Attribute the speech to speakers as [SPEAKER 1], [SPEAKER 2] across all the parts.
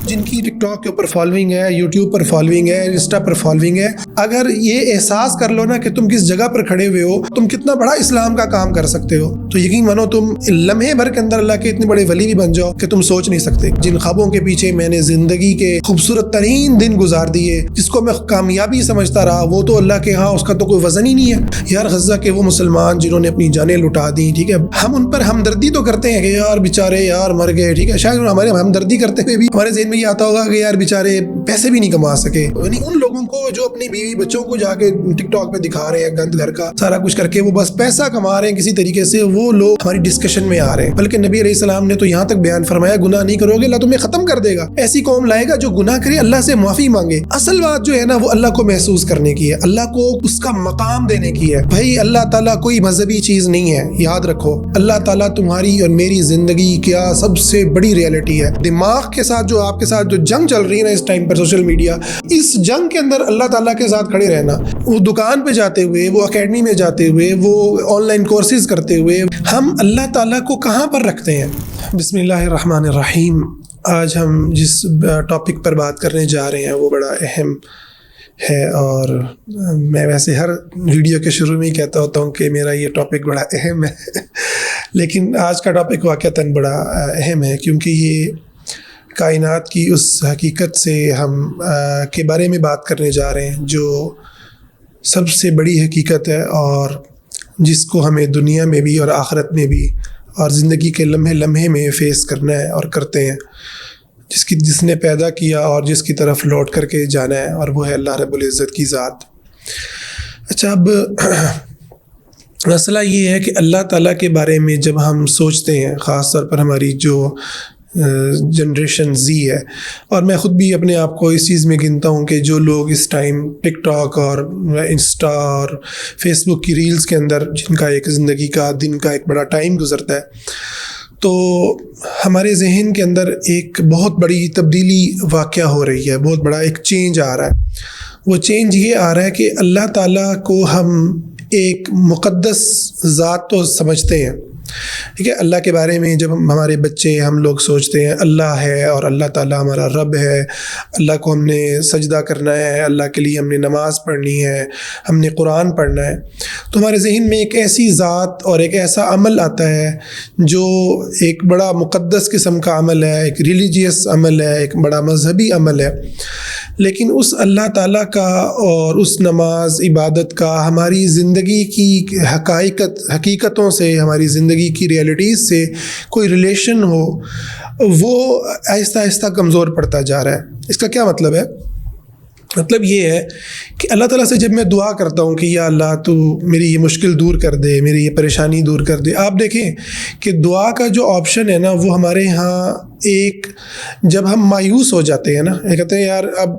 [SPEAKER 1] جن کی ٹک ٹاک کے اوپر فالوئنگ ہے، یوٹیوب پر فالوئنگ ہے، انسٹا پر فالوئنگ ہے، اگر یہ احساس کر لو نا کہ تم کس جگہ پر کھڑے ہوئے ہو، تم کتنا بڑا اسلام کا کام کر سکتے ہو، تو یقین مانو تم لمحے بھر کے اندر اللہ کے اتنے بڑے ولی بھی بن جاؤ کہ تم سوچ نہیں سکتے۔ جن خوابوں کے پیچھے میں نے زندگی کے خوبصورت ترین دن گزار دیے، جس کو میں کامیابی سمجھتا رہا، وہ تو اللہ کے ہاں اس کا تو کوئی وزن ہی نہیں ہے۔ یار غزہ کے وہ مسلمان جنہوں نے اپنی جانیں لٹا دی، ٹھیک ہے، ہم ان پر ہمدردی تو کرتے ہیں کہ یار بیچارے یار مر گئے، ٹھیک ہے، شاید ہمارے ہمدردی کرتے ہوئے بھی ہمارے ذہن میں یہ آتا ہوگا کہ یار بیچارے پیسے بھی نہیں کما سکے، یعنی ان لوگوں کو جو اپنی بیوی بچوں کو جا کے ٹک ٹاک پہ دکھا رہے ہیں گند گھر کا سارا کچھ کر کے، وہ بس پیسہ کما رہے ہیں کسی طریقے سے، وہ لوگ ہماری ڈسکشن میں آ رہے ہیں۔ بلکہ نبی علیہ السلام نے تو یہاں تک بیان فرمایا گناہ نہیں کرو گے اللہ تمہیں ختم کر دے گا۔ ایسی قوم لائے گا جو گناہ کرے اللہ سے معافی مانگے۔ اصل بات جو ہے نا وہ اللہ کو محسوس کرنے کی ہے، اللہ کو اس کا مقام دینے کی ہے۔ بھائی اللہ تعالیٰ کوئی مذہبی چیز نہیں ہے، یاد رکھو، اللہ تعالیٰ تمہاری اور میری زندگی کیا سب سے بڑی ریئلٹی ہے۔ دماغ کے ساتھ جو آپ کے ساتھ جو جنگ چل رہی ہے نا اس ٹائم پر سوشل میڈیا، اس جنگ کے اندر اللہ تعالیٰ کے ساتھ کھڑے رہنا، وہ دکان پہ جاتے ہوئے، وہ اکیڈمی میں جاتے ہوئے، وہ آن لائن کورسز کرتے ہوئے، ہم اللہ تعالیٰ کو کہاں پر رکھتے ہیں؟ بسم اللہ الرحمن الرحیم۔ آج ہم جس ٹاپک پر بات کرنے جا رہے ہیں وہ بڑا اہم ہے، اور میں ویسے ہر ویڈیو کے شروع میں ہی کہتا ہوتا ہوں کہ میرا یہ ٹاپک بڑا اہم ہے لیکن آج کا ٹاپک واقعتاً بڑا اہم ہے، کیونکہ یہ کائنات کی اس حقیقت سے ہم کے بارے میں بات کرنے جا رہے ہیں جو سب سے بڑی حقیقت ہے، اور جس کو ہمیں دنیا میں بھی اور آخرت میں بھی اور زندگی کے لمحے لمحے میں فیس کرنا ہے اور کرتے ہیں، جس نے پیدا کیا اور جس کی طرف لوٹ کر کے جانا ہے، اور وہ ہے اللہ رب العزت کی ذات۔ اچھا، اب مسئلہ یہ ہے کہ اللہ تعالیٰ کے بارے میں جب ہم سوچتے ہیں، خاص طور پر ہماری جو جنریشن زی ہے، اور میں خود بھی اپنے آپ کو اس چیز میں گنتا ہوں کہ جو لوگ اس ٹائم ٹک ٹاک اور انسٹا اور فیس بک کی ریلز کے اندر جن کا ایک زندگی کا دن کا ایک بڑا ٹائم گزرتا ہے، تو ہمارے ذہن کے اندر ایک بہت بڑی تبدیلی واقع ہو رہی ہے، بہت بڑا ایک چینج آ رہا ہے۔ وہ چینج یہ آ رہا ہے کہ اللہ تعالیٰ کو ہم ایک مقدس ذات تو سمجھتے ہیں، ٹھیک ہے، اللہ کے بارے میں جب ہمارے بچے ہم لوگ سوچتے ہیں اللہ ہے اور اللہ تعالیٰ ہمارا رب ہے، اللہ کو ہم نے سجدہ کرنا ہے، اللہ کے لیے ہم نے نماز پڑھنی ہے، ہم نے قرآن پڑھنا ہے، تو ہمارے ذہن میں ایک ایسی ذات اور ایک ایسا عمل آتا ہے جو ایک بڑا مقدس قسم کا عمل ہے، ایک ریلیجیس عمل ہے، ایک بڑا مذہبی عمل ہے۔ لیکن اس اللہ تعالیٰ کا اور اس نماز عبادت کا ہماری زندگی کی حقیقتوں سے، ہماری زندگی کی ریئلٹیز سے کوئی ریلیشن ہو، وہ آہستہ آہستہ کمزور پڑتا جا رہا ہے۔ اس کا کیا مطلب ہے؟ مطلب یہ ہے کہ اللہ تعالیٰ سے جب میں دعا کرتا ہوں کہ یا اللہ تو میری یہ مشکل دور کر دے، میری یہ پریشانی دور کر دے، آپ دیکھیں کہ دعا کا جو آپشن ہے نا وہ ہمارے ہاں ایک، جب ہم مایوس ہو جاتے ہیں نا، یہ کہتے ہیں یار اب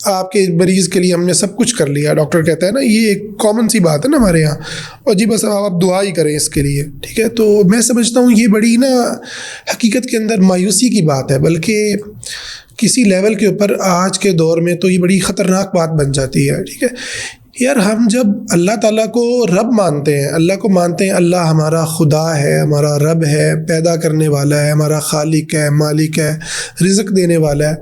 [SPEAKER 1] آپ کے مریض کے لیے ہم نے سب کچھ کر لیا، ڈاکٹر کہتا ہے نا، یہ ایک کامن سی بات ہے نا ہمارے یہاں، اور جی بس آپ دعا ہی کریں اس کے لیے، ٹھیک ہے۔ تو میں سمجھتا ہوں یہ بڑی نا حقیقت کے اندر مایوسی کی بات ہے، بلکہ کسی لیول کے اوپر آج کے دور میں تو یہ بڑی خطرناک بات بن جاتی ہے، ٹھیک ہے۔ یار ہم جب اللہ تعالیٰ کو رب مانتے ہیں، اللہ کو مانتے ہیں اللہ ہمارا خدا ہے، ہمارا رب ہے، پیدا کرنے والا ہے، ہمارا خالق ہے، مالک ہے، رزق دینے والا ہے،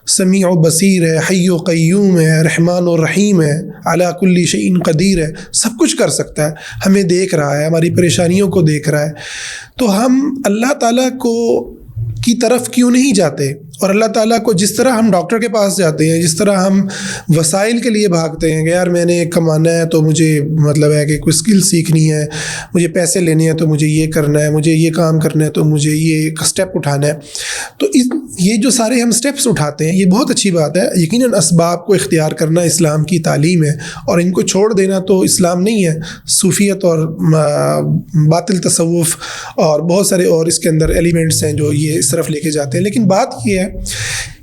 [SPEAKER 1] سمیع و بصیر ہے، حی و قیوم ہے، رحمان و رحیم ہے، علی کل شیء قدیر ہے، سب کچھ کر سکتا ہے، ہمیں دیکھ رہا ہے، ہماری پریشانیوں کو دیکھ رہا ہے، تو ہم اللہ تعالیٰ کی طرف کیوں نہیں جاتے؟ اور اللہ تعالیٰ کو جس طرح ہم ڈاکٹر کے پاس جاتے ہیں، جس طرح ہم وسائل کے لیے بھاگتے ہیں کہ یار میں نے کمانا ہے تو مجھے مطلب ہے کہ کوئی اسکل سیکھنی ہے، مجھے پیسے لینے ہیں تو مجھے یہ کرنا ہے، مجھے یہ کام کرنا ہے تو مجھے یہ اسٹیپ اٹھانا ہے، تو یہ جو سارے ہم اسٹیپس اٹھاتے ہیں یہ بہت اچھی بات ہے، یقیناً اسباب کو اختیار کرنا اسلام کی تعلیم ہے، اور ان کو چھوڑ دینا تو اسلام نہیں ہے، صوفیت اور باطل تصوف اور بہت سارے اور اس کے اندر ایلیمنٹس ہیں جو یہ اس طرف لے کے جاتے ہیں۔ لیکن بات یہ ہے،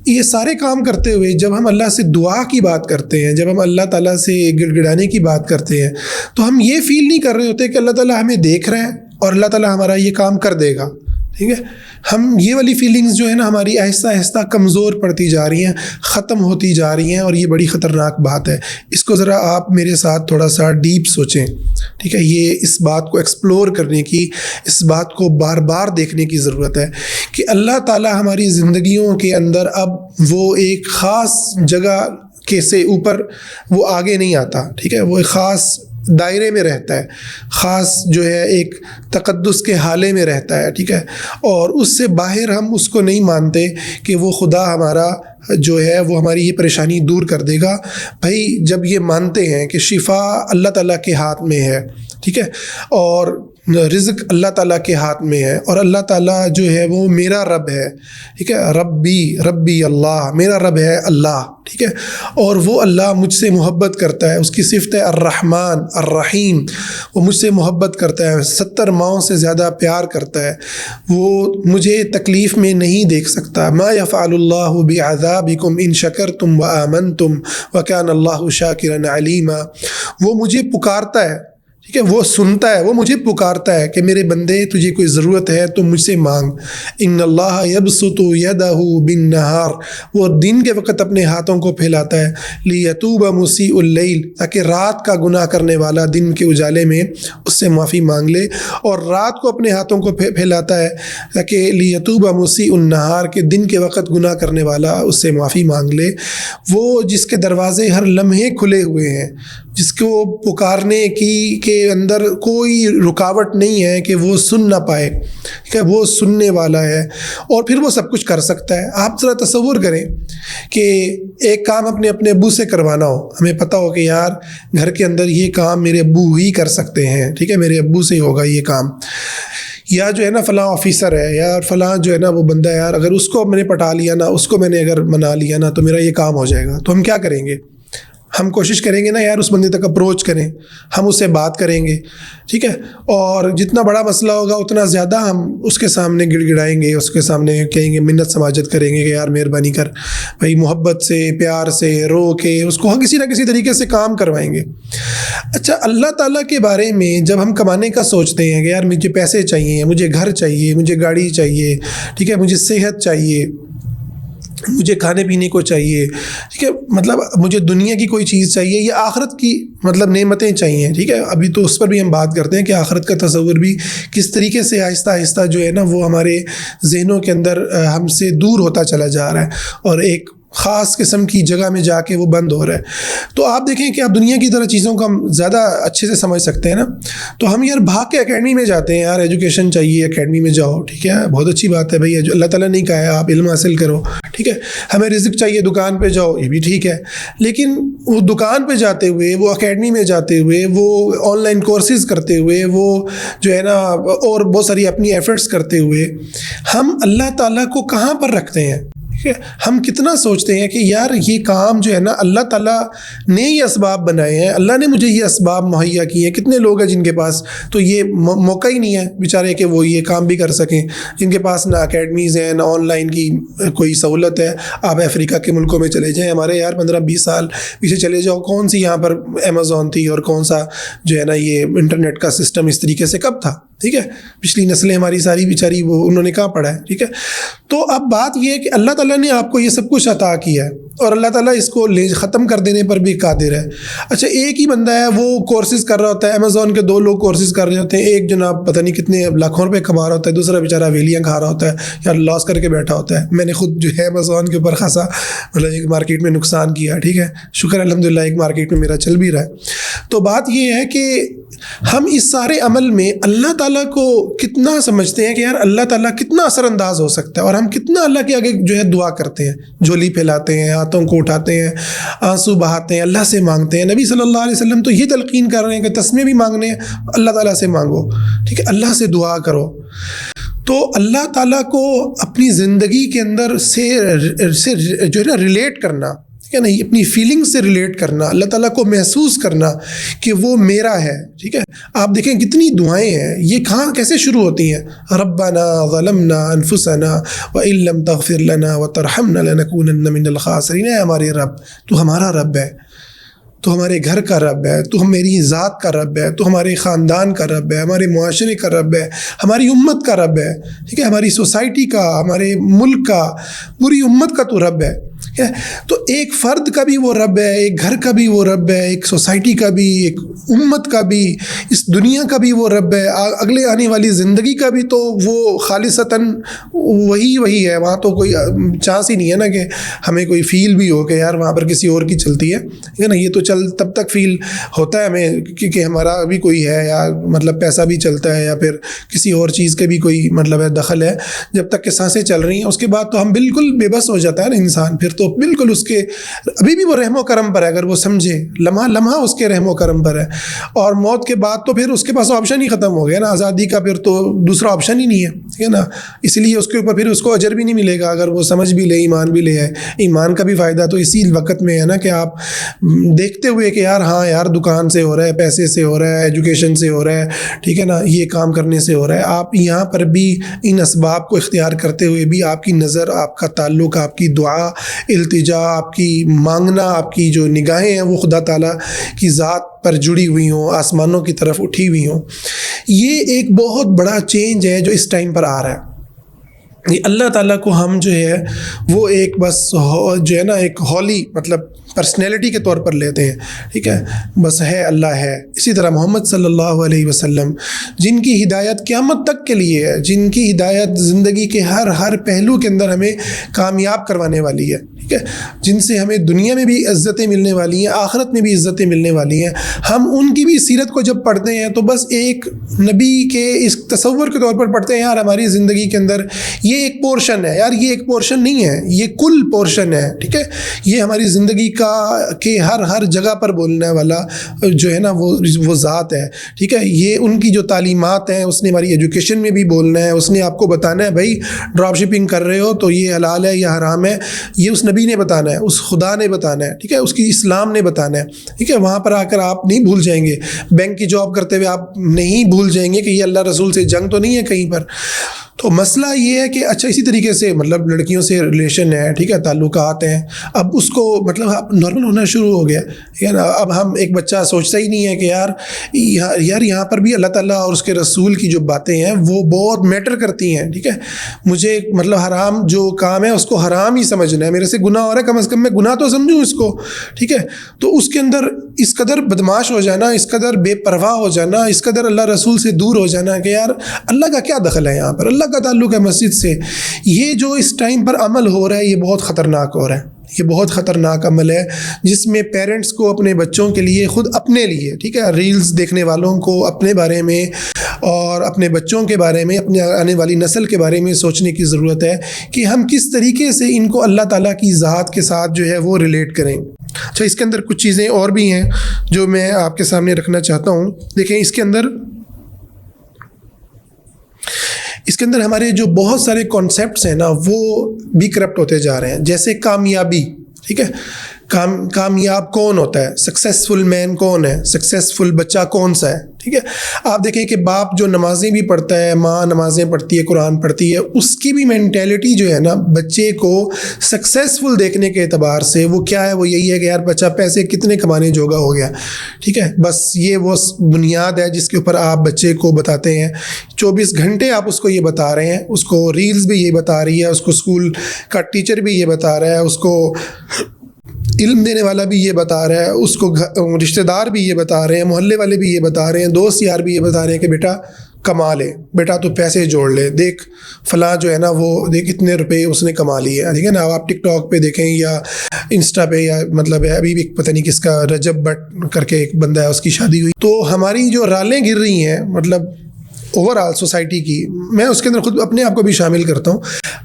[SPEAKER 1] یہ سارے کام کرتے ہوئے جب ہم اللہ سے دعا کی بات کرتے ہیں، جب ہم اللہ تعالیٰ سے گڑ گڑانے کی بات کرتے ہیں، تو ہم یہ فیل نہیں کر رہے ہوتے کہ اللہ تعالیٰ ہمیں دیکھ رہا ہے اور اللہ تعالیٰ ہمارا یہ کام کر دے گا، ٹھیک ہے. ہم یہ والی فیلنگز جو ہے نا ہماری آہستہ آہستہ کمزور پڑتی جا رہی ہیں، ختم ہوتی جا رہی ہیں، اور یہ بڑی خطرناک بات ہے. اس کو ذرا آپ میرے ساتھ تھوڑا سا ڈیپ سوچیں، ٹھیک ہے. یہ اس بات کو ایکسپلور کرنے کی، اس بات کو بار بار دیکھنے کی ضرورت ہے کہ اللہ تعالیٰ ہماری زندگیوں کے اندر اب وہ ایک خاص جگہ کے سے اوپر وہ آگے نہیں آتا، ٹھیک ہے. وہ ایک خاص دائرے میں رہتا ہے، خاص جو ہے ایک تقدس کے حالے میں رہتا ہے، ٹھیک ہے. اور اس سے باہر ہم اس کو نہیں مانتے کہ وہ خدا ہمارا جو ہے وہ ہماری یہ پریشانی دور کر دے گا. بھائی جب یہ مانتے ہیں کہ شفا اللہ تعالیٰ کے ہاتھ میں ہے، ٹھیک ہے، اور رزق اللہ تعالیٰ کے ہاتھ میں ہے، اور اللہ تعالیٰ جو ہے وہ میرا رب ہے، ٹھیک ہے. ربی اللہ، میرا رب ہے اللہ، ٹھیک ہے. اور وہ اللہ مجھ سے محبت کرتا ہے، اس کی صفت ہے الرحمن الرحیم. وہ مجھ سے محبت کرتا ہے، 70 ماؤں سے زیادہ پیار کرتا ہے. وہ مجھے تکلیف میں نہیں دیکھ سکتا. ما یفعل اللہ بعذابکم ان شکرتم وآمنتم وکان اللہ شاکرا علیما. وہ مجھے پکارتا ہے، ٹھیک ہے، وہ سنتا ہے، وہ مجھے پکارتا ہے کہ میرے بندے تجھے کوئی ضرورت ہے تو مجھ سے مانگ. ان اللہ یبسط یدہ بالنہار. وہ دن کے وقت اپنے ہاتھوں کو پھیلاتا ہے، لیتوب مسیء اللیل، تاکہ رات کا گناہ کرنے والا دن کے اجالے میں اس سے معافی مانگ لے. اور رات کو اپنے ہاتھوں کو پھیلاتا ہے تاکہ لیتوب مسیء النہار، کہ دن کے وقت گناہ کرنے والا اس سے معافی مانگ لے. وہ جس کے دروازے ہر لمحے کھلے ہوئے ہیں، جس کو پکارنے کی کے اندر کوئی رکاوٹ نہیں ہے کہ وہ سن نہ پائے، کہ وہ سننے والا ہے، اور پھر وہ سب کچھ کر سکتا ہے. آپ ذرا تصور کریں کہ ایک کام اپنے ابو سے کروانا ہو، ہمیں پتہ ہو کہ یار گھر کے اندر یہ کام میرے ابو ہی کر سکتے ہیں، ٹھیک ہے، میرے ابو سے ہی ہوگا یہ کام. یا جو ہے نا فلاں آفیسر ہے، یا فلاں جو ہے نا وہ بندہ ہے، یار اگر اس کو میں نے پٹا لیا نا، اس کو میں نے اگر منا لیا نا تو میرا یہ کام ہو جائے گا. تو ہم کیا کریں گے؟ ہم کوشش کریں گے نا یار اس بندے تک اپروچ کریں، ہم اس سے بات کریں گے، ٹھیک ہے. اور جتنا بڑا مسئلہ ہوگا اتنا زیادہ ہم اس کے سامنے گڑ گڑائیں گے، اس کے سامنے کہیں گے، منت سماجت کریں گے کہ یار مہربانی کر بھائی، محبت سے، پیار سے، رو کے اس کو کسی نہ کسی طریقے سے کام کروائیں گے. اچھا، اللہ تعالیٰ کے بارے میں جب ہم کمانے کا سوچتے ہیں کہ یار مجھے پیسے چاہیے، مجھے گھر چاہیے، مجھے گاڑی چاہیے، ٹھیک ہے، مجھے صحت چاہیے، مجھے کھانے پینے کو چاہیے، ٹھیک ہے، مطلب مجھے دنیا کی کوئی چیز چاہیے، یا آخرت کی مطلب نعمتیں چاہیے، ٹھیک ہے. ابھی تو اس پر بھی ہم بات کرتے ہیں کہ آخرت کا تصور بھی کس طریقے سے آہستہ آہستہ جو ہے نا وہ ہمارے ذہنوں کے اندر ہم سے دور ہوتا چلا جا رہا ہے، اور ایک خاص قسم کی جگہ میں جا کے وہ بند ہو رہا ہے. تو آپ دیکھیں کہ آپ دنیا کی طرح چیزوں کو ہم زیادہ اچھے سے سمجھ سکتے ہیں نا. تو ہم یار بھاگ کے اکیڈمی میں جاتے ہیں، یار ایجوکیشن چاہیے، اکیڈمی میں جاؤ، ٹھیک ہے، بہت اچھی بات ہے بھائی، اللہ تعالیٰ نے کہا ہے آپ علم حاصل کرو، ٹھیک ہے. ہمیں رزق چاہیے، دکان پہ جاؤ، یہ بھی ٹھیک ہے. لیکن وہ دکان پہ جاتے ہوئے، وہ اکیڈمی میں جاتے ہوئے، وہ آن لائن کورسز کرتے ہوئے، وہ جو ہے نا اور بہت ساری اپنی ایفرٹس کرتے ہوئے، ہم اللہ تعالیٰ کو کہاں پر رکھتے ہیں؟ ہم کتنا سوچتے ہیں کہ یار یہ کام جو ہے نا اللہ تعالیٰ نے یہ اسباب بنائے ہیں، اللہ نے مجھے یہ اسباب مہیا کیے ہیں. کتنے لوگ ہیں جن کے پاس تو یہ موقع ہی نہیں ہے بیچارے کہ وہ یہ کام بھی کر سکیں، جن کے پاس نہ اکیڈمیز ہیں، نہ آن لائن کی کوئی سہولت ہے. آپ افریقہ کے ملکوں میں چلے جائیں، ہمارے یار 15-20 سال پیچھے چلے جاؤ، کون سی یہاں پر امیزون تھی، اور کون سا جو ہے نا یہ انٹرنیٹ کا سسٹم اس طریقے سے کب تھا، ٹھیک ہے. پچھلی نسلیں ہماری ساری بیچاری وہ انہوں نے کہاں پڑھا ہے، ٹھیک ہے. تو اب بات یہ ہے کہ اللہ تعالیٰ نے آپ کو یہ سب کچھ عطا کیا ہے، اور اللہ تعالیٰ اس کو ختم کر دینے پر بھی قادر ہے. اچھا، ایک ہی بندہ ہے وہ کورسز کر رہا ہوتا ہے، امیزون کے 2 لوگ کورسز کر رہے ہوتے ہیں، ایک جناب پتہ نہیں کتنے لاکھوں روپے کما رہا ہوتا ہے، دوسرا بیچارہ ویلیاں کھا رہا ہوتا ہے یا لاس کر کے بیٹھا ہوتا ہے. میں نے خود جو ہے امیزون کے اوپر خاصا مطلب ایک مارکیٹ میں نقصان کیا، ٹھیک ہے، شکر الحمدللہ ایک مارکیٹ میں میرا چل بھی رہا ہے. تو بات یہ ہے کہ ہم اس سارے عمل میں اللہ تعالیٰ کو کتنا سمجھتے ہیں کہ یار اللہ تعالیٰ کتنا اثر انداز ہو سکتا ہے، اور ہم کتنا اللہ کے آگے جو ہے دعا کرتے ہیں، جھولی پھیلاتے ہیں، ہاتھوں کو اٹھاتے ہیں، آنسو بہاتے ہیں، اللہ سے مانگتے ہیں. نبی صلی اللہ علیہ وسلم تو یہ تلقین کر رہے ہیں کہ تسمے بھی مانگنے ہیں، اللہ تعالیٰ سے مانگو، ٹھیک ہے، اللہ سے دعا کرو. تو اللہ تعالیٰ کو اپنی زندگی کے اندر سے جو ہے نا ریلیٹ کرنا، ٹھیک ہے نا، اپنی فیلنگ سے ریلیٹ کرنا، اللہ تعالیٰ کو محسوس کرنا کہ وہ میرا ہے، ٹھیک ہے. آپ دیکھیں کتنی دعائیں ہیں، یہ کہاں کیسے شروع ہوتی ہیں؟ ربنا ظلمنا انفسنا وان لم تغفر لنا وترحمنا لنکونن من الخاسرین. اے ہمارے رب، تو ہمارا رب ہے، تو ہمارے گھر کا رب ہے، تو میری ذات کا رب ہے، تو ہمارے خاندان کا رب ہے، ہمارے معاشرے کا رب ہے، ہماری امت کا رب ہے، ٹھیک ہے، ہماری سوسائٹی کا، ہمارے ملک کا، پوری امت کا تو رب ہے. تو ایک فرد کا بھی وہ رب ہے، ایک گھر کا بھی وہ رب ہے، ایک سوسائٹی کا بھی، ایک امت کا بھی، اس دنیا کا بھی وہ رب ہے، اگلے آنے والی زندگی کا بھی تو وہ خالصتاً وہی ہے. وہاں تو کوئی چانس ہی نہیں ہے نا کہ ہمیں کوئی فیل بھی ہو کہ یار وہاں پر کسی اور کی چلتی ہے نا. یہ تو تب تک فیل ہوتا ہے ہمیں کہ ہمارا بھی کوئی ہے، یا مطلب پیسہ بھی چلتا ہے، یا پھر کسی اور چیز کے بھی کوئی مطلب ہے دخل ہے. جب تک کہ سانسیں چل رہی ہیں اس کے بعد تو ہم بالکل بے بس ہو جاتا ہے نا انسان. پھر تو بالکل اس کے ابھی بھی وہ رحم و کرم پر ہے، اگر وہ سمجھے لمحہ لمحہ اس کے رحم و کرم پر ہے. اور موت کے بعد تو پھر اس کے پاس آپشن ہی ختم ہو گیا نا، آزادی کا پھر تو دوسرا آپشن ہی نہیں ہے، ٹھیک ہے نا. اس لیے اس کے اوپر پھر اس کو اجر بھی نہیں ملے گا اگر وہ سمجھ بھی لے، ایمان بھی لے. ہے ایمان کا بھی فائدہ تو اسی وقت میں ہے نا کہ آپ دیکھتے ہوئے کہ یار ہاں یار دکان سے ہو رہا ہے، پیسے سے ہو رہا ہے، ایجوکیشن سے ہو رہا ہے، ٹھیک ہے نا، یہ کام کرنے سے ہو رہا ہے. آپ یہاں پر بھی ان اسباب کو اختیار کرتے ہوئے بھی آپ کی نظر، آپ کا تعلق، آپ کی دعا، التجا، آپ کی مانگنا، آپ کی جو نگاہیں ہیں وہ خدا تعالیٰ کی ذات پر جڑی ہوئی ہوں، آسمانوں کی طرف اٹھی ہوئی ہوں. یہ ایک بہت بڑا چینج ہے جو اس ٹائم پر آ رہا ہے. یہ اللہ تعالیٰ کو ہم جو ہے وہ ایک بس جو ہے نا ایک ہولی مطلب پرسنالٹی کے طور پر لیتے ہیں، ٹھیک ہے، بس ہے اللہ ہے. اسی طرح محمد صلی اللہ علیہ وسلم جن کی ہدایت قیامت تک کے لیے ہے، جن کی ہدایت زندگی کے ہر پہلو کے اندر ہمیں کامیاب کروانے والی ہے، ٹھیک ہے، جن سے ہمیں دنیا میں بھی عزتیں ملنے والی ہیں، آخرت میں بھی عزتیں ملنے والی ہیں. ہم ان کی بھی سیرت کو جب پڑھتے ہیں تو بس ایک نبی کے اس تصور کے طور پر پڑھتے ہیں. یار ہماری زندگی کے اندر یہ ایک پورشن ہے، یار یہ ایک پورشن نہیں ہے، یہ کل پورشن ہے، ٹھیک ہے. یہ ہماری زندگی کا کہ ہر جگہ پر بولنے والا جو ہے نا وہ ذات ہے، ٹھیک ہے. یہ ان کی جو تعلیمات ہیں اس نے ہماری ایجوکیشن میں بھی بولنا ہے، اس نے آپ کو بتانا ہے بھائی ڈراپ شپنگ کر رہے ہو تو یہ حلال ہے یا حرام ہے، یہ اس نبی نے بتانا ہے، اس خدا نے بتانا ہے، ٹھیک ہے، اس کی اسلام نے بتانا ہے، ٹھیک ہے. وہاں پر آ کر آپ نہیں بھول جائیں گے، بینک کی جاب کرتے ہوئے آپ نہیں بھول جائیں گے کہ یہ اللہ رسول سے جنگ تو نہیں ہے کہیں پر. تو مسئلہ یہ ہے کہ اچھا اسی طریقے سے مطلب لڑکیوں سے ریلیشن ہے، ٹھیک ہے، تعلقات ہیں، اب اس کو مطلب نارمل ہونا شروع ہو گیا، ٹھیک ہے نا. اب ہم ایک بچہ سوچتا ہی نہیں ہے کہ یار یہاں پر بھی اللہ تعالیٰ اور اس کے رسول کی جو باتیں ہیں وہ بہت میٹر کرتی ہیں، ٹھیک ہے. مجھے مطلب حرام جو کام ہے اس کو حرام ہی سمجھنا ہے، میرے سے گناہ ہو رہا ہے کم از کم میں گناہ تو سمجھوں اس کو، ٹھیک ہے. تو اس کے اندر اس قدر بدماش ہو جانا، اس قدر بے پرواہ ہو جانا، اس قدر اللہ رسول سے دور ہو جانا کہ یار اللہ کا کیا دخل ہے یہاں پر، اللہ کا تعلق ہے مسجد سے. یہ جو اس ٹائم پر عمل ہو رہا ہے یہ بہت خطرناک ہو رہا ہے، یہ بہت خطرناک عمل ہے جس میں پیرنٹس کو اپنے بچوں کے لیے، خود اپنے لیے، ٹھیک ہے، ریلز دیکھنے والوں کو اپنے بارے میں اور اپنے بچوں کے بارے میں، اپنے آنے والی نسل کے بارے میں سوچنے کی ضرورت ہے کہ ہم کس طریقے سے ان کو اللہ تعالیٰ کی ذات کے ساتھ جو ہے وہ ریلیٹ کریں. اچھا اس کے اندر کچھ چیزیں اور بھی ہیں جو میں آپ کے سامنے رکھنا چاہتا ہوں. دیکھیں اس کے اندر ہمارے جو بہت سارے کانسیپٹس ہیں نا وہ بھی کرپٹ ہوتے جا رہے ہیں. جیسے کامیابی، ٹھیک ہے، کامیاب کون ہوتا ہے، سکسیسفل مین کون ہے، سکسیسفل بچہ کون سا ہے، ٹھیک ہے. آپ دیکھیں کہ باپ جو نمازیں بھی پڑھتا ہے، ماں نمازیں پڑھتی ہے، قرآن پڑھتی ہے، اس کی بھی مینٹیلٹی جو ہے نا بچے کو سکسیسفل دیکھنے کے اعتبار سے وہ کیا ہے، وہ یہی ہے کہ یار بچہ پیسے کتنے کمانے جوگا ہو گیا، ٹھیک ہے. بس یہ وہ بنیاد ہے جس کے اوپر آپ بچے کو بتاتے ہیں. 24 گھنٹے آپ اس کو یہ بتا رہے ہیں، اس کو ریلز بھی یہ بتا رہی ہے، اس کو اسکول کا ٹیچر بھی یہ بتا رہا ہے، اس کو علم دینے والا بھی یہ بتا رہا ہے، اس کو رشتہ دار بھی یہ بتا رہے ہیں، محلے والے بھی یہ بتا رہے ہیں، دوست یار بھی یہ بتا رہے ہیں کہ بیٹا کما لے، بیٹا تو پیسے جوڑ لے، دیکھ فلاں جو ہے نا وہ دیکھ اتنے روپے اس نے کما لیے، ٹھیک ہے نا. آپ ٹک ٹاک پہ دیکھیں یا انسٹا پہ، یا مطلب ہے ابھی بھی پتہ نہیں کس کا رجب بٹ کر کے ایک بندہ ہے، اس کی شادی ہوئی. تو ہماری جو رالیں گر رہی ہیں مطلب اوور آل سوسائٹی کی، میں اس کے اندر خود اپنے آپ کو بھی شامل کرتا ہوں،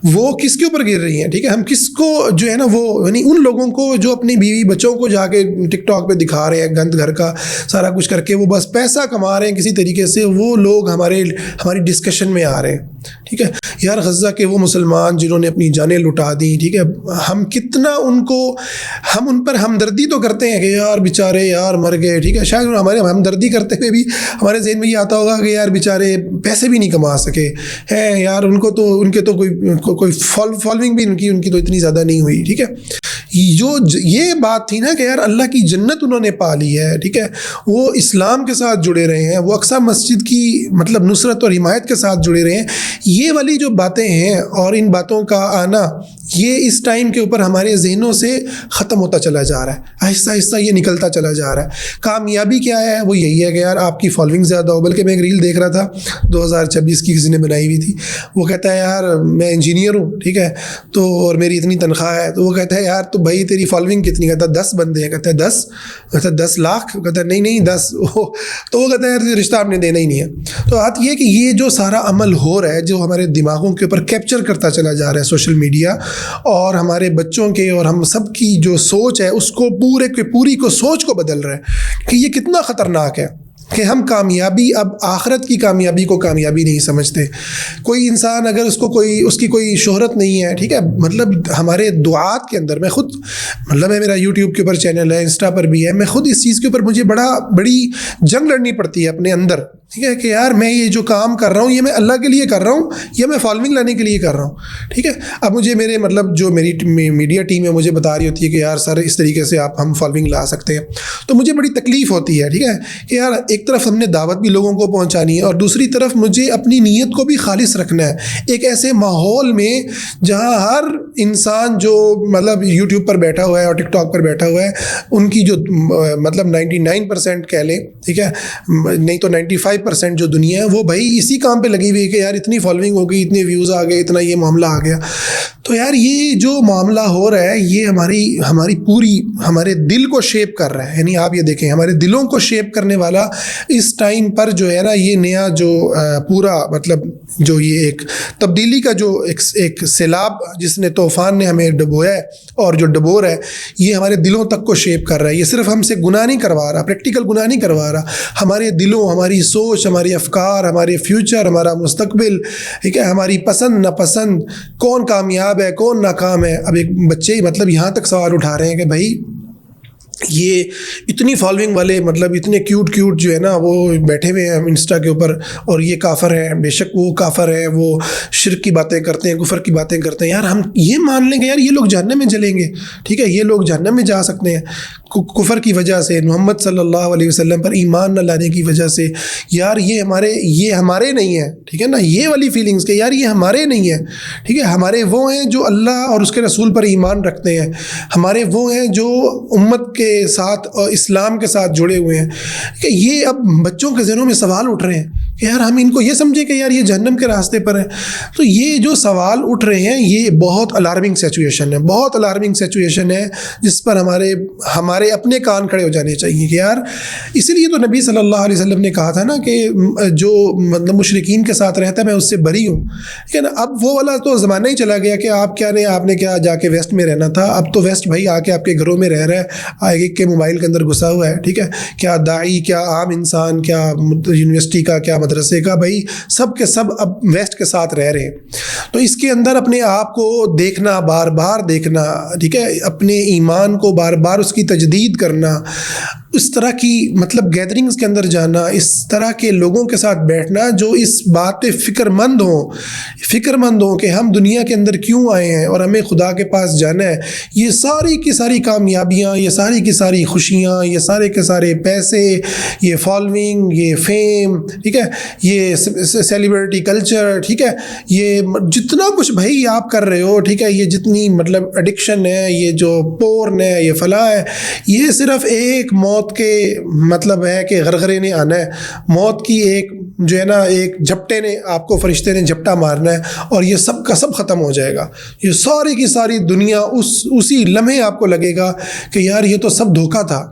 [SPEAKER 1] وہ کس کے اوپر گر رہی ہیں، ٹھیک ہے. ہم کس کو جو ہے نا وہ یعنی ان لوگوں کو جو اپنی بیوی بچوں کو جا کے ٹک ٹاک پہ دکھا رہے ہیں گند گھر کا سارا کچھ کر کے، وہ بس پیسہ کما رہے ہیں کسی طریقے سے، وہ لوگ ہماری ڈسکشن میں آ رہے ہیں، ٹھیک ہے. یار غزہ کے وہ مسلمان جنہوں نے اپنی جانیں لٹا دیں، ٹھیک ہے، ہم کتنا ہم ان پر ہمدردی تو کرتے ہیں کہ یار بیچارے یار مر گئے، ٹھیک ہے. شاید ہمارے ہمدردی کرتے ہوئے بھی ہمارے ذہن میں یہ آتا ہوگا کہ یار بیچارے پیسے بھی نہیں کما سکے ہیں یار، ان کے تو کوئی فالوئنگ بھی ان کی تو اتنی زیادہ نہیں ہوئی، ٹھیک ہے. یہ بات تھی نا کہ یار اللہ کی جنت انہوں نے پا لی ہے، ٹھیک ہے، وہ اسلام کے ساتھ جڑے رہے ہیں، وہ اقصی مسجد کی مطلب نصرت اور حمایت کے ساتھ جڑے رہے ہیں، یہ والی جو باتیں ہیں اور ان باتوں کا آنا یہ اس ٹائم کے اوپر ہمارے ذہنوں سے ختم ہوتا چلا جا رہا ہے، آہستہ آہستہ یہ نکلتا چلا جا رہا ہے۔ کامیابی کیا ہے؟ وہ یہی ہے کہ یار آپ کی فالوئنگ زیادہ ہو۔ بلکہ میں ایک ریل دیکھ رہا تھا 2026 کی، کسی نے بنائی ہوئی تھی، وہ کہتا ہے یار میں انجینئر ہوں، ٹھیک ہے، تو اور میری اتنی تنخواہ ہے، تو وہ کہتا ہے یار تو بھائی تیری فالوئنگ کتنی؟ کہتا ہے 10 بندے ہیں۔ کہتا ہے 10؟ کہتا ہے 10 لاکھ؟ کہتا ہے نہیں 10۔ تو وہ کہتا ہے یار رشتہ آپ نے دینا ہی نہیں ہے۔ تو بات یہ کہ یہ جو سارا عمل ہو رہا ہے جو ہمارے دماغوں کے اوپر کیپچر کرتا چلا جا رہا ہے سوشل میڈیا، اور ہمارے بچوں کے اور ہم سب کی جو سوچ ہے اس کو پوری کو سوچ کو بدل رہا ہے کہ یہ کتنا خطرناک ہے کہ ہم کامیابی اب آخرت کی کامیابی کو کامیابی نہیں سمجھتے۔ کوئی انسان اگر اس کی کوئی شہرت نہیں ہے، ٹھیک ہے، مطلب ہمارے دعات کے اندر، میں خود مطلب میرا یوٹیوب کے اوپر چینل ہے، انسٹا پر بھی ہے، میں خود اس چیز کے اوپر مجھے بڑی جنگ لڑنی پڑتی ہے اپنے اندر، ٹھیک ہے، کہ یار میں یہ جو کام کر رہا ہوں یہ میں اللہ کے لیے کر رہا ہوں یا میں فالوئنگ لانے کے لیے کر رہا ہوں، ٹھیک ہے۔ اب مجھے میرے مطلب جو میری میڈیا ٹیم ہے مجھے بتا رہی ہوتی ہے کہ یار سر اس طریقے سے ہم فالوئنگ لا سکتے ہیں، تو مجھے بڑی تکلیف ہوتی ہے، ٹھیک ہے، کہ یار ایک طرف ہم نے دعوت بھی لوگوں کو پہنچانی ہے اور دوسری طرف مجھے اپنی نیت کو بھی خالص رکھنا ہے ایک ایسے ماحول میں جہاں ہر انسان جو مطلب یوٹیوب پر بیٹھا ہوا ہے اور ٹک ٹاک پر بیٹھا ہوا ہے، ان کی جو مطلب 99% کہہ لیں، ٹھیک ہے، نہیں تو 95% جو دنیا ہے وہ بھائی اسی کام پہ لگی ہوئی ہے کہ یار اتنی فالوئنگ ہو گئی، اتنے ویوز آ گئے، اتنا یہ معاملہ آ گیا۔ تو یار یہ جو معاملہ ہو رہا ہے یہ ہمارے دل کو شیپ کر رہا ہے، یعنی آپ یہ دیکھیں ہمارے دلوں کو شیپ کرنے والا اس ٹائم پر جو ہے نا یہ نیا جو پورا مطلب جو یہ ایک تبدیلی کا جو ایک سیلاب جس نے طوفان نے ہمیں ڈبویا ہے اور جو ڈبو رہا ہے یہ ہمارے دلوں تک کو شیپ کر رہا ہے۔ یہ صرف ہم سے گناہ نہیں کروا رہا، پریکٹیکل گناہ نہیں کروا رہا، ہمارے دلوں، ہماری سوچ، ہمارے افکار، ہمارے فیوچر، ہمارا مستقبل، ٹھیک ہے، ہماری پسند ناپسند، کون کامیاب ہے کون ناکام ہے۔ اب ایک بچے مطلب یہاں تک سوال اٹھا رہے ہیں کہ بھائی یہ اتنی فالوئنگ والے مطلب اتنے کیوٹ جو ہے نا وہ بیٹھے ہوئے ہیں انسٹا کے اوپر اور یہ کافر ہیں، بے شک وہ کافر ہیں، وہ شرک کی باتیں کرتے ہیں، کفر کی باتیں کرتے ہیں، یار ہم یہ مان لیں گے یار یہ لوگ جہنم میں جلیں گے، ٹھیک ہے، یہ لوگ جہنم میں جا سکتے ہیں کفر کی وجہ سے، محمد صلی اللہ علیہ وسلم پر ایمان نہ لانے کی وجہ سے، یار یہ ہمارے نہیں ہیں، ٹھیک ہے نا، یہ والی فیلنگز کہ یار یہ ہمارے نہیں ہیں، ٹھیک ہے، ہمارے وہ ہیں جو اللہ اور اس کے رسول پر ایمان رکھتے ہیں، ہمارے وہ ہیں جو امت کے ساتھ اور اسلام کے ساتھ جڑے ہوئے ہیں، کہ یہ اب بچوں کے ذہنوں میں سوال اٹھ رہے ہیں کہ یار ہم ان کو یہ سمجھیں کہ یار یہ جہنم کے راستے پر ہے۔ تو یہ جو سوال اٹھ رہے ہیں یہ بہت الارمنگ سچویشن ہے، بہت الارمنگ سچویشن ہے جس پر ہمارے اپنے کان کھڑے ہو جانے چاہیے کہ یار، اسی لیے تو نبی صلی اللہ علیہ وسلم نے کہا تھا نا کہ جو مطلب مشرکین کے ساتھ رہتا ہے میں اس سے بری ہوں، ٹھیک ہے نا۔ اب وہ والا تو زمانہ ہی چلا گیا کہ آپ نے کیا جا کے ویسٹ میں رہنا تھا، اب تو ویسٹ بھائی آ کے آپ کے گھروں میں رہ رہا ہے، آگے کے موبائل کے اندر گھسا ہوا ہے، ٹھیک ہے، کیا داعی، کیا عام انسان، کیا یونیورسٹی کا، کیا مدرسے کا، بھائی سب کے سب اب ویسٹ کے ساتھ رہ رہے ہیں۔ تو اس کے اندر اپنے آپ کو دیکھنا، بار بار دیکھنا، ٹھیک ہے، اپنے ایمان کو بار بار اس کی تجدید کرنا، اس طرح کی مطلب گیدرنگز کے اندر جانا، اس طرح کے لوگوں کے ساتھ بیٹھنا جو اس بات پہ فکر مند ہوں کہ ہم دنیا کے اندر کیوں آئے ہیں اور ہمیں خدا کے پاس جانا ہے۔ یہ ساری کی ساری کامیابیاں، یہ ساری کی ساری خوشیاں، یہ سارے کے سارے پیسے، یہ فالوئنگ، یہ فیم، ٹھیک ہے، یہ سیلیبریٹی کلچر، ٹھیک ہے، یہ جتنا کچھ بھائی آپ کر رہے ہو، ٹھیک ہے، یہ جتنی مطلب ایڈکشن ہے، یہ جو پورن ہے، یہ فلاح ہے، یہ صرف ایک موت کے مطلب ہے کہ غرغرے نے آنا ہے، موت کی ایک جو ہے نا ایک جھپٹے نے آپ کو فرشتے نے جھپٹا مارنا ہے اور یہ سب کا سب ختم ہو جائے گا۔ یہ ساری کی ساری دنیا اسی لمحے آپ کو لگے گا کہ یار یہ تو سب دھوکہ تھا،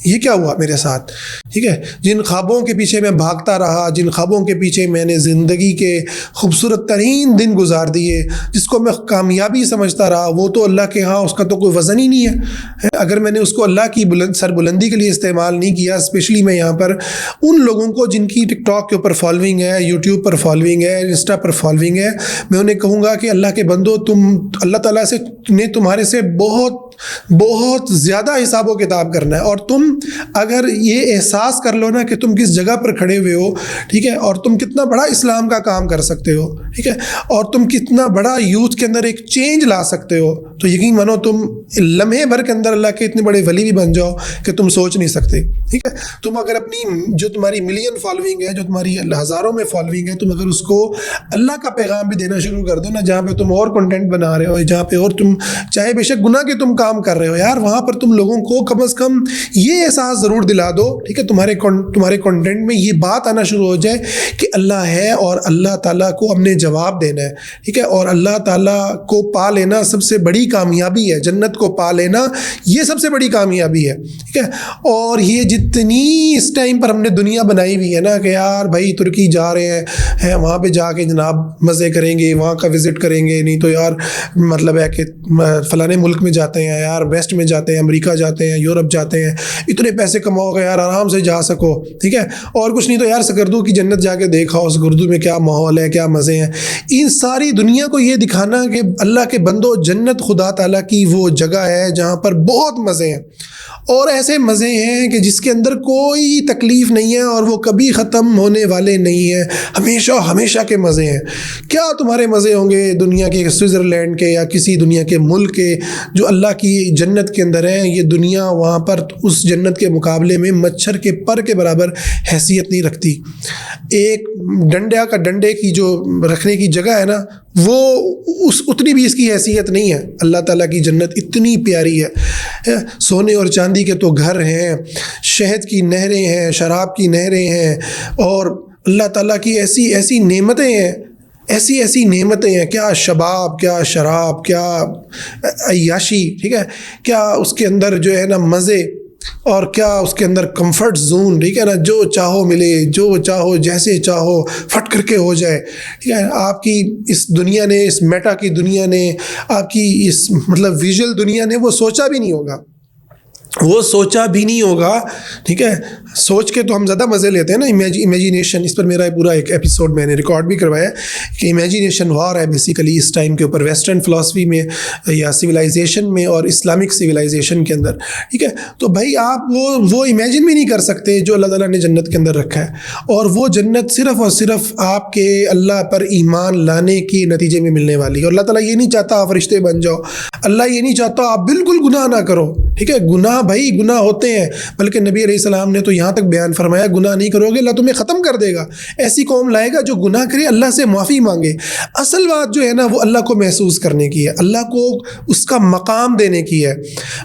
[SPEAKER 1] یہ کیا ہوا میرے ساتھ، ٹھیک ہے، جن خوابوں کے پیچھے میں بھاگتا رہا، جن خوابوں کے پیچھے میں نے زندگی کے خوبصورت ترین دن گزار دیے، جس کو میں کامیابی سمجھتا رہا، وہ تو اللہ کے ہاں اس کا تو کوئی وزن ہی نہیں ہے۔ اگر میں نے اس کو اللہ کی سربلندی کے لیے استعمال نہیں کیا، اسپیشلی میں یہاں پر ان لوگوں کو جن کی ٹک ٹاک کے اوپر فالوئنگ ہے، یوٹیوب پر فالوئنگ ہے، انسٹا پر فالوئنگ ہے، میں انہیں کہوں گا کہ اللہ کے بندو، اللہ تعالیٰ نے تمہارے سے بہت بہت زیادہ حساب و کتاب کرنا ہے. اور تم اگر یہ احساس کر لو نا کہ تم کس جگہ پر کھڑے ہوئے ہو, ٹھیک ہے, اور تم کتنا بڑا اسلام کا کام کر سکتے ہو, ٹھیک ہے, اور تم کتنا بڑا یوتھ کے اندر ایک چینج لا سکتے ہو, تو یقین مانو تم لمحے بھر کے اندر اللہ کے اتنے بڑے ولی بھی بن جاؤ کہ تم سوچ نہیں سکتے, ٹھیک ہے. تم اگر اپنی جو تمہاری ملین فالوئنگ ہے, جو تمہاری ہزاروں میں فالوئنگ ہے, تم اگر اس کو اللہ کا پیغام بھی دینا شروع کر دو نا, جہاں پہ تم اور کنٹینٹ بنا رہے ہو, جہاں پہ اور تم چاہے بے شک گناہ کے تم کام کر رہے ہو یار, وہاں پر تم لوگوں کو کم از کم یہ احساس ضرور دلا دو, ٹھیک ہے, تمہارے کنٹینٹ میں یہ بات آنا شروع ہو جائے کہ اللہ ہے اور اللہ تعالیٰ کو ہم نے جواب دینا ہے, ٹھیک ہے, اور اللہ تعالیٰ کو پا لینا سب سے بڑی کامیابی ہے, جنت کو پا لینا یہ سب سے بڑی کامیابی ہے, ٹھیک ہے. اور یہ جتنی اس ٹائم پر ہم نے دنیا بنائی ہوئی ہے نا کہ یار بھائی ترکی جا رہے ہیں, وہاں پہ جا کے جناب مزے کریں گے, وہاں کا وزٹ کریں گے, نہیں تو یار مطلب ہے کہ فلانے ملک میں جاتے ہیں یار, ویسٹ میں جاتے ہیں, امریکہ جاتے ہیں, یورپ جاتے ہیں, اتنے پیسے کماؤ گے یار آرام سے جا سکو, ٹھیک ہے, اور کچھ نہیں تو یار سکردو کی جنت جا کے دیکھاؤ, سکردو میں کیا ماحول ہے, کیا مزے ہیں. ان ساری دنیا کو یہ دکھانا کہ اللہ کے بندو جنت خدا تعالیٰ کی وہ جگہ ہے جہاں پر بہت مزے ہیں, اور ایسے مزے ہیں کہ جس کے اندر کوئی تکلیف نہیں ہے اور وہ کبھی ختم ہونے والے نہیں ہیں, ہمیشہ ہمیشہ کے مزے ہیں. کیا تمہارے مزے ہوں گے دنیا کے سوئٹزرلینڈ کے یا کسی دنیا کے ملک کے جو اللہ کی جنت کے اندر ہیں, یہ دنیا وہاں پر اس جنت کے مقابلے میں مچھر کے پر کے برابر حیثیت نہیں رکھتی. ایک ڈنڈے کی جو رکھنے کی جگہ ہے نا, وہ اتنی بھی اس کی حیثیت نہیں ہے. اللہ تعالیٰ کی جنت اتنی پیاری ہے, سونے اور چاندی کے تو گھر ہیں, شہد کی نہریں ہیں, شراب کی نہریں ہیں, اور اللہ تعالیٰ کی ایسی نعمتیں ہیں, ایسی نعمتیں ہیں, کیا شباب, کیا شراب, کیا عیاشی, ٹھیک ہے, کیا اس کے اندر جو ہے نا مزے, اور کیا اس کے اندر کمفرٹ زون, ٹھیک ہے نا, جو چاہو ملے, جو چاہو جیسے چاہو پھٹ کر کے ہو جائے, ٹھیک ہے. آپ کی اس دنیا نے, اس میٹا کی دنیا نے, آپ کی اس مطلب ویژول دنیا نے وہ سوچا بھی نہیں ہوگا, ٹھیک ہے. سوچ کے تو ہم زیادہ مزے لیتے ہیں نا, امیجینیشن, اس پر میرا پورا ایک ایپیسوڈ میں نے ریکارڈ بھی کروایا کہ امیجینیشن وار ہے بیسیکلی اس ٹائم کے اوپر, ویسٹرن فلاسفی میں یا سویلائزیشن میں اور اسلامک سویلائزیشن کے اندر, ٹھیک ہے. تو بھائی آپ وہ امیجن بھی نہیں کر سکتے جو اللہ تعالیٰ نے جنت کے اندر رکھا ہے, اور وہ جنت صرف اور صرف آپ کے اللہ پر ایمان لانے کے نتیجے میں ملنے والی ہے. اور اللہ تعالیٰ یہ نہیں چاہتا آپ فرشتے بن جاؤ, اللہ یہ نہیں چاہتا آپ بالکل گناہ نہ کرو, ٹھیک ہے. گناہ ہوتے ہیں, بلکہ نبی علیہ السلام نے تو یہاں تک بیان فرمایا گناہ نہیں کرو گے اللہ تمہیں ختم کر دے گا. ایسی قوم لائے گا جو گناہ کرے اللہ سے معافی مانگے. اصل بات جو ہے نا وہ اللہ کو محسوس کرنے کی ہے, اللہ کو اس کا مقام دینے کی ہے.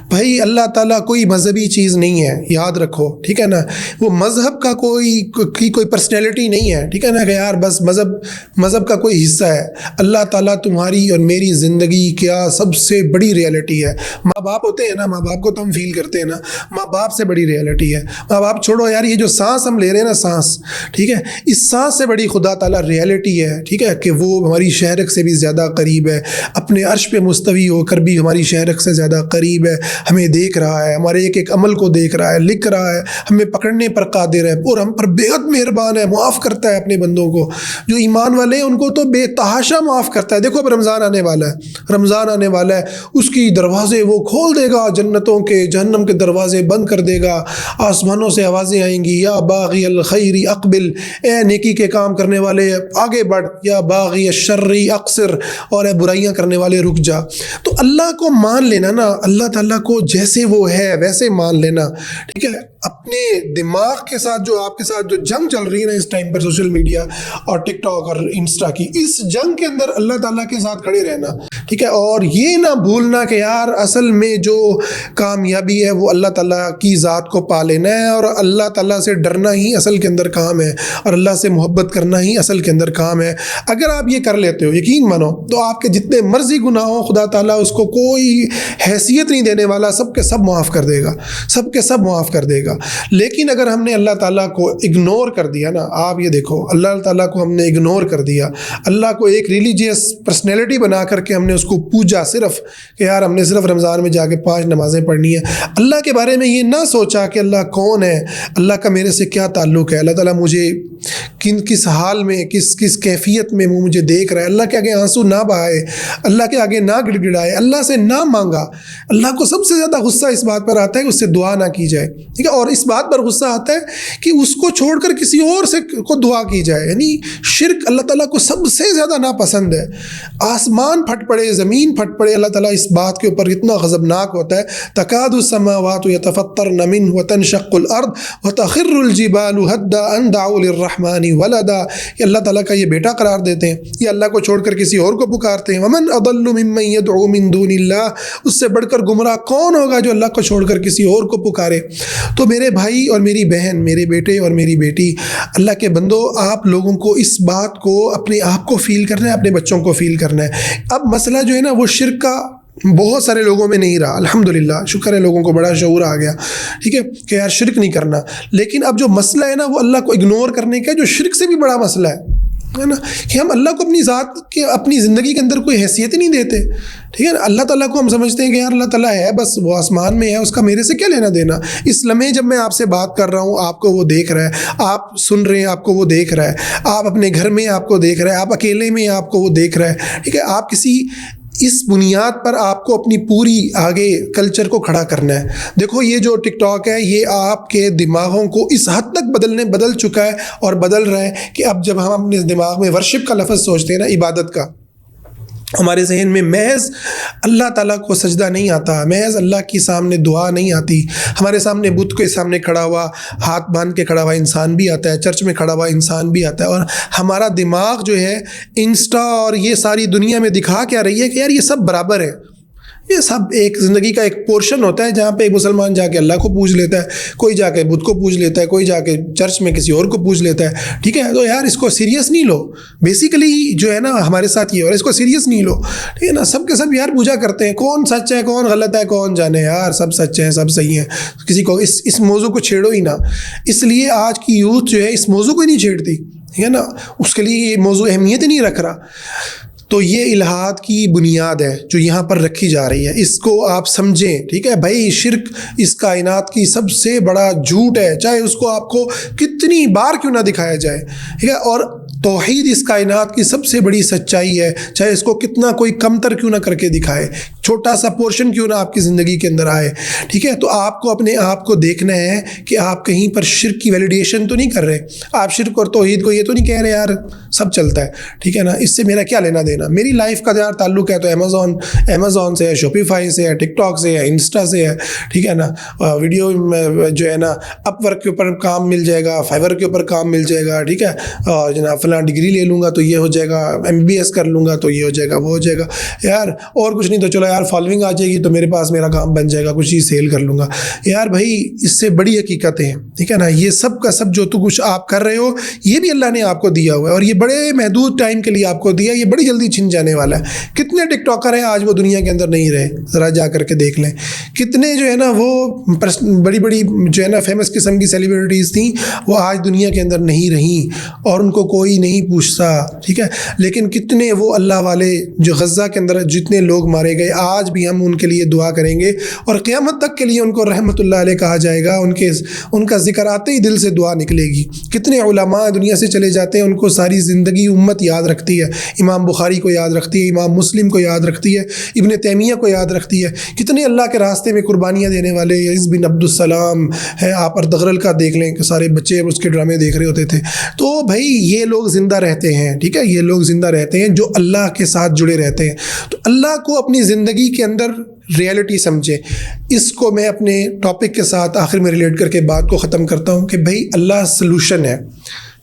[SPEAKER 1] بھائی اللہ تعالیٰ کوئی مذہبی چیز نہیں ہے, یاد رکھو, ٹھیک ہے نا. وہ مذہب کا کوئی پرسنالٹی نہیں ہے, ٹھیک ہے نا, کہ یار بس مذہب کا کوئی حصہ ہے. اللہ تعالیٰ تمہاری اور میری زندگی کیا سب سے بڑی ریالٹی ہے. ماں باپ ہوتے ہیں نا, ماں باپ کو تو ہم فیل کرتے ہیں نا, ماں باپ سے بڑی ریالٹی ہے. ماں باپ چھوڑو یار, یہ جو سانس ہم لے رہے ہیں نا, سانس, ٹھیک ہے, اس سانس سے بڑی خدا تعالیٰ ریالٹی ہے, ٹھیک ہے, کہ وہ ہماری شہرک سے بھی زیادہ قریب ہے, اپنے عرش پہ مستوی ہو کر بھی ہماری شہرک سے زیادہ قریب ہے, ہمیں دیکھ رہا ہے, ہمارے ایک ایک عمل کو دیکھ رہا ہے, لکھ رہا ہے, ہمیں پکڑنے پر قادر ہے, اور ہم پر بے حد مہربان ہے, معاف کرتا ہے اپنے بندوں کو. جو ایمان والے ہیں ان کو تو بے تحاشا معاف کرتا ہے. دیکھو اب رمضان آنے والا ہے, اس کی دروازے وہ کھول دے گا جنتوں کے, جہنم کے دروازے بند کر دے گا. آسمانوں سے آوازیں آئیں گی, یا باغی الخیر اقبل, اے نیکی کے کام کرنے والے آگے بڑھ, یا باغی الشر اقصر, اور اے برائیاں کرنے والے رک جا. تو اللہ کو مان لینا نا, اللہ تعالیٰ کو جیسے وہ ہے ویسے مان لینا, ٹھیک ہے. اپنے دماغ کے ساتھ جو آپ کے ساتھ جو جنگ چل رہی ہے نا اس ٹائم پر سوشل میڈیا اور ٹک ٹاک اور انسٹا کی, اس جنگ کے اندر اللہ تعالیٰ کے ساتھ کھڑے رہنا, ٹھیک ہے. اور یہ نہ بھولنا کہ یار اصل میں جو کامیابی ہے وہ اللہ تعالیٰ کی ذات کو پا لینا ہے, اور اللہ تعالیٰ سے ڈرنا ہی اصل کے اندر کام ہے, اور اللہ سے محبت کرنا ہی اصل کے اندر کام ہے. اگر آپ یہ کر لیتے ہو, یقین مانو, تو آپ کے جتنے مرضی گناہ ہوں خدا تعالیٰ اس کو کوئی حیثیت نہیں دینے والا, سب کے سب معاف کر دے گا. لیکن اگر ہم نے اللہ تعالیٰ کو اگنور کر دیا نا, آپ یہ دیکھو, اللہ تعالیٰ کو ہم نے اگنور کر دیا, اللہ کو ایک ریلیجیس پرسنالٹی بنا کر کے ہم نے اس کو پوجا, صرف کہ یار ہم نے صرف رمضان میں جا کے 5 نمازیں پڑھنی ہے. اللہ کے بارے میں یہ نہ سوچا کہ اللہ کون ہے, اللہ کا میرے سے کیا تعلق ہے, اللہ تعالیٰ مجھے کس حال میں کس کیفیت میں وہ مجھے دیکھ رہا ہے. اللہ کے آگے آنسو نہ بہائے, اللہ کے آگے نہ گڑ گڑائے, اللہ سے نہ مانگا. اللہ کو سب سے زیادہ غصہ اس بات پر آتا ہے کہ اس سے دعا نہ کی جائے, ٹھیک ہے, اور اس بات پر غصہ آتا ہے کہ اس کو چھوڑ کر کسی اور سے کو دعا کی جائے. یعنی شرک اللہ تعالیٰ کو سب سے زیادہ ناپسند ہے. آسمان پھٹ پڑے, زمین پھٹ پڑے, اللہ تعالیٰ اس بات کے اوپر اتنا غضبناک ہوتا ہے. تکاد السماوات یتفطرن منہ وتنشق الارض وتخر الجبال هدا ان دعوا للرحمن ولدا. یہ اللہ تعالیٰ کا یہ بیٹا قرار دیتے ہیں, یہ اللہ کو چھوڑ کر کسی اور کو پکارتے ہیں. ومن اضل ممن يدعو من دون اللہ, اس سے بڑھ کر گمراہ کون ہوگا جو اللہ کو چھوڑ کر کسی اور کو پکارے. تو میرے بھائی اور میری بہن, میرے بیٹے اور میری بیٹی, اللہ کے بندو, آپ لوگوں کو اس بات کو اپنے آپ کو فیل کرنا ہے, اپنے بچوں کو فیل کرنا ہے. اب مسئلہ جو ہے نا وہ شرک کا بہت سارے لوگوں میں نہیں رہا, الحمدللہ, شکر ہے, لوگوں کو بڑا شعور آ گیا, ٹھیک ہے, کہ یار شرک نہیں کرنا. لیکن اب جو مسئلہ ہے نا وہ اللہ کو اگنور کرنے کا, جو شرک سے بھی بڑا مسئلہ ہے نا, کہ ہم اللہ کو اپنی ذات کے اپنی زندگی کے اندر کوئی حیثیت ہی نہیں دیتے, ٹھیک ہے نا. اللہ تعالیٰ کو ہم سمجھتے ہیں کہ یار اللہ تعالیٰ ہے, بس وہ آسمان میں ہے, اس کا میرے سے کیا لینا دینا. اس لمحے جب میں آپ سے بات کر رہا ہوں, آپ کو وہ دیکھ رہا ہے, آپ سن رہے ہیں, آپ کو وہ دیکھ رہا ہے, آپ اپنے گھر میں آپ کو دیکھ رہے ہیں, آپ اکیلے میں آپ کو وہ دیکھ رہا ہے, ٹھیک ہے. آپ کسی اس بنیاد پر آپ کو اپنی پوری آگے کلچر کو کھڑا کرنا ہے. دیکھو یہ جو ٹک ٹاک ہے یہ آپ کے دماغوں کو اس حد تک بدل چکا ہے اور بدل رہا ہے کہ اب جب ہم اپنے دماغ میں ورشپ کا لفظ سوچتے ہیں نا, عبادت کا, ہمارے ذہن میں محض اللہ تعالیٰ کو سجدہ نہیں آتا, محض اللہ کی سامنے دعا نہیں آتی. ہمارے سامنے بت کے سامنے کھڑا ہوا, ہاتھ باندھ کے کھڑا ہوا انسان بھی آتا ہے, چرچ میں کھڑا ہوا انسان بھی آتا ہے. اور ہمارا دماغ جو ہے انسٹا اور یہ ساری دنیا میں دکھا کیا رہی ہے کہ یار یہ سب برابر ہے. یہ سب ایک زندگی کا ایک پورشن ہوتا ہے جہاں پہ ایک مسلمان جا کے اللہ کو پوج لیتا ہے, کوئی جا کے بدھ کو پوج لیتا ہے, کوئی جا کے چرچ میں کسی اور کو پوج لیتا ہے, ٹھیک ہے. تو یار اس کو سیریس نہیں لو, بیسیکلی جو ہے نا ہمارے ساتھ یہ, اور اس کو سیریس نہیں لو, ٹھیک ہے نا. سب کے سب یار پوجا کرتے ہیں, کون سچ ہے کون غلط ہے کون جانے, یار سب سچ ہیں سب صحیح ہیں, کسی کو اس موضوع کو چھیڑو ہی نہ. اس لیے آج کی یوتھ جو ہے اس موضوع کو ہی نہیں چھیڑتی, ٹھیک ہے نا, اس کے لیے یہ موضوع اہمیت ہی نہیں رکھ رہا. تو یہ الہاد کی بنیاد ہے جو یہاں پر رکھی جا رہی ہے, اس کو آپ سمجھیں, ٹھیک ہے بھائی. شرک اس کائنات کی سب سے بڑا جھوٹ ہے, چاہے اس کو آپ کو کتنی بار کیوں نہ دکھایا جائے, ٹھیک ہے. اور توحید اس کائنات کی سب سے بڑی سچائی ہے, چاہے اس کو کتنا کوئی کمتر کیوں نہ کر کے دکھائے, چھوٹا سا پورشن کیوں نہ آپ کی زندگی کے اندر آئے, ٹھیک ہے. تو آپ کو اپنے آپ کو دیکھنا ہے کہ آپ کہیں پر شرک کی ویلیڈیشن تو نہیں کر رہے, آپ شرک اور توحید کو یہ تو نہیں کہہ رہے یار سب چلتا ہے, ٹھیک ہے نا, اس سے میرا کیا لینا دینا, میری لائف کا یار تعلق ہے تو امیزون سے ہے, شاپیفائی سے ہے, ٹک ٹاک سے ہے, انسٹا سے ہے, ٹھیک ہے نا. ویڈیو میں جو ہے نا اپ ورک کے اوپر کام مل جائے گا, فائور کے اوپر کام مل جائے گا, ٹھیک ہے. اور جناب فلاں ڈگری لے لوں گا تو یہ ہو جائے گا, MBBS کر لوں گا تو یہ ہو جائے گا, وہ ہو جائے گا. یار اور کچھ نہیں تو چلو یار فالوئنگ آ جائے گی تو میرے پاس میرا کام بن جائے گا, کچھ چیز سیل کر لوں گا. یار بھائی اس سے بڑی حقیقتیں ہیں, ٹھیک ہے نا. یہ سب کا سب جو تو کچھ آپ کر رہے ہو یہ بھی اللہ نے آپ کو دیا ہوا ہے, اور یہ بڑے محدود ٹائم کے لیے آپ کو دیا, یہ بڑی جلدی چھن جانے والا ہے. کتنے ٹک ٹاکر ہیں آج وہ دنیا کے اندر نہیں رہے, ذرا جا کر کے دیکھ لیں. کتنے جو ہے نا وہ بڑی بڑی جو ہے نا فیمس قسم کی سیلیبریٹیز تھیں وہ آج دنیا کے اندر نہیں رہیں اور ان کو کوئی نہیں پوچھتا, ٹھیک ہے. لیکن کتنے وہ اللہ والے جو غزہ کے اندر جتنے لوگ مارے گئے, آج بھی ہم ان کے لیے دعا کریں گے اور قیامت تک کے لیے ان کو رحمت اللہ علیہ کہا جائے گا. ان کا ذکر آتے ہی دل سے دعا نکلے گی. کتنے علماء دنیا سے چلے جاتے ہیں, ان کو ساری زندگی امت یاد رکھتی ہے, امام بخاری کو یاد رکھتی ہے, امام مسلم کو یاد رکھتی ہے, ابن تیمیہ کو یاد رکھتی ہے. کتنے اللہ کے راستے میں قربانیاں دینے والے, عز بن عبد السلام ہے, آپ ارطغرل کا دیکھ لیں کہ سارے بچے اس کے ڈرامے دیکھ رہے ہوتے تھے. تو بھائی یہ لوگ زندہ رہتے ہیں, ٹھیک ہے, یہ لوگ زندہ رہتے ہیں جو اللہ کے ساتھ جڑے رہتے ہیں. تو اللہ کو اپنی زندگی کے اندر ریئلٹی سمجھے. اس کو میں اپنے ٹاپک کے ساتھ آخر میں ریلیٹ کر کے بات کو ختم کرتا ہوں کہ بھائی اللہ سلوشن ہے,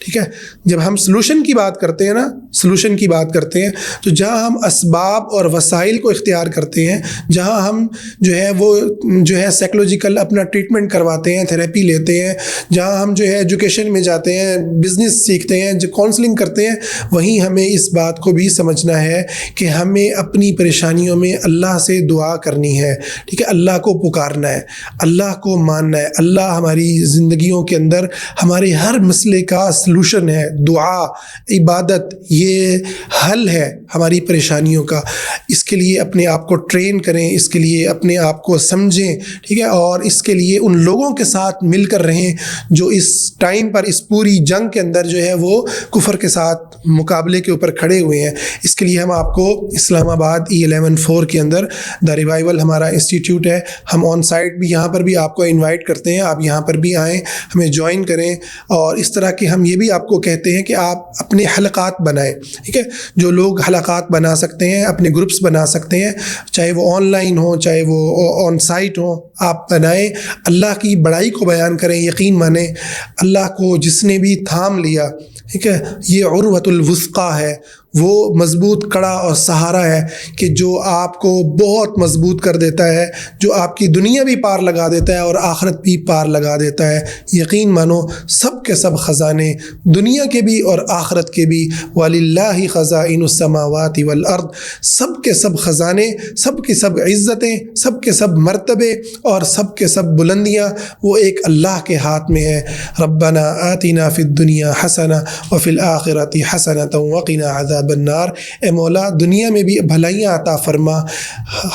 [SPEAKER 1] ٹھیک ہے. جب ہم سلوشن کی بات کرتے ہیں نا, سلوشن کی بات کرتے ہیں تو جہاں ہم اسباب اور وسائل کو اختیار کرتے ہیں, جہاں ہم جو ہے وہ جو ہے سائیکولوجیکل اپنا ٹریٹمنٹ کرواتے ہیں, تھیراپی لیتے ہیں, جہاں ہم جو ہے ایجوکیشن میں جاتے ہیں, بزنس سیکھتے ہیں, جو کاؤنسلنگ کرتے ہیں, وہیں ہمیں اس بات کو بھی سمجھنا ہے کہ ہمیں اپنی پریشانیوں میں اللہ سے دعا کرنی ہے, ٹھیک ہے. اللہ کو پکارنا ہے, اللہ کو ماننا ہے. اللہ ہماری زندگیوں کے اندر ہمارے ہر مسئلے کا سلوشن ہے، دعا، عبادت، یہ حل ہے ہماری پریشانیوں کا۔ اس کے لیے اپنے آپ کو ٹرین کریں، اس کے لیے اپنے آپ کو سمجھیں، ٹھیک ہے، اور اس کے لیے ان لوگوں کے ساتھ مل کر رہیں جو اس ٹائم پر اس پوری جنگ کے اندر جو ہے وہ کفر کے ساتھ مقابلے کے اوپر کھڑے ہوئے ہیں۔ اس کے لیے ہم آپ کو اسلام آباد E11 کے اندر دا ریوائول ہمارا انسٹیٹیوٹ ہے، ہم آن سائٹ بھی یہاں پر بھی آپ کو انوائٹ کرتے ہیں، آپ یہاں پر بھی آئیں، ہمیں جوائن کریں۔ اور اس طرح کے ہم یہ بھی آپ کو کہتے ہیں کہ آپ اپنے حلقات بنائیں، ٹھیک ہے، جو لوگ حلقات بنا سکتے ہیں، اپنے گروپس بنا سکتے ہیں، چاہے وہ آن لائن ہوں چاہے وہ آن سائٹ ہوں، آپ بنائیں، اللہ کی بڑائی کو بیان کریں، یقین مانیں اللہ کو جس نے بھی تھام لیا، ٹھیک ہے، یہ عروۃ الوثقی ہے، وہ مضبوط کڑا اور سہارا ہے کہ جو آپ کو بہت مضبوط کر دیتا ہے، جو آپ کی دنیا بھی پار لگا دیتا ہے اور آخرت بھی پار لگا دیتا ہے۔ یقین مانو سب کے سب خزانے دنیا کے بھی اور آخرت کے بھی، وَلِلَّهِ خَزَائِنُ السَّمَاوَاتِ وَالْأَرْضِ، سب کے سب خزانے، سب کی سب عزتیں، سب کے سب مرتبے اور سب کے سب بلندیاں وہ ایک اللہ کے ہاتھ میں ہے۔ ربنا آتنا فی الدنیا حسنہ وفی الآخرۃ حسنۃ وقنا عذاب النار، اے مولا دنیا میں بھی بھلائیاں عطا فرما،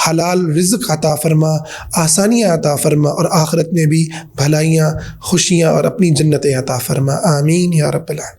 [SPEAKER 1] حلال رزق عطا فرما، آسانیاں عطا فرما، اور آخرت میں بھی بھلائیاں، خوشیاں اور اپنی جنتیں عطا فرما، آمین یا رب العالمین۔